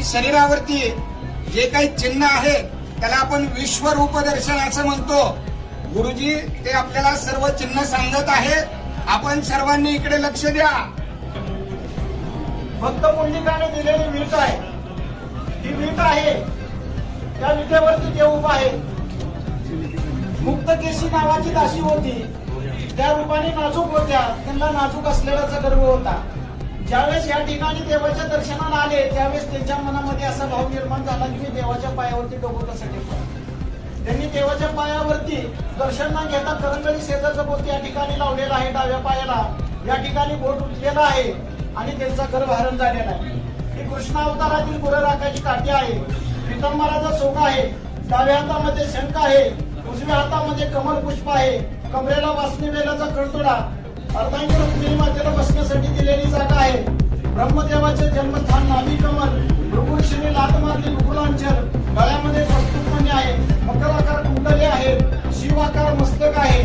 शरीरावरती जे काही चिन्ह आहे त्याला आपण विश्वरूप दर्शन असं म्हणतो. गुरुजी ते आपल्याला सर्व चिन्ह सांगत आहेत. आपण सर्वांनी इकडे लक्ष द्या. भक्त पुंडलिकाने दिलेली वीट आहे. ही वीट आहे, त्या विटेवरती देव उभा आहे. मुक्तकेशी नावाची दासी होती, त्या रूपाने नाजूक होत्या. त्यांना नाजूक असलेल्याचा गर्व होता. ज्यावेळेस या ठिकाणी देवाच्या दर्शनाला आले त्यावेळेस त्यांच्या मनामध्ये असा भाव निर्माण झाला की मी देवाच्या पायावरती डोकं कसं टेकतो. त्यांनी देवाच्या पायावरती दर्शन न घेता करंगळी शेजारचं बोट या ठिकाणी लावलेलं आहे. डाव्या पायाला या ठिकाणी बोट उठलेला आहे आणि त्यांचा गर्भधारण झालेला आहे. ही कृष्ण अवतारातील गुरु राखाची काठी आहे. पितांबराचा सोगा आहे. डाव्या हातामध्ये शंख आहे, उजव्या हातामध्ये कमल पुष्प आहे. कमरेला वासनी वेलाचा कळतोडा, अर्धांगी रुक्मिणी मातेला बसण्यासाठी दिलेली जागा आहे. ब्रह्मदेवाचे जन्मस्थान नाभी कमल, भृगुऋषीने लात मारली मुकुलांचल. गळ्यामध्ये वस्तुमणी आहे. मकर आकार कुंडले आहे. शिव आकार मस्तक आहे.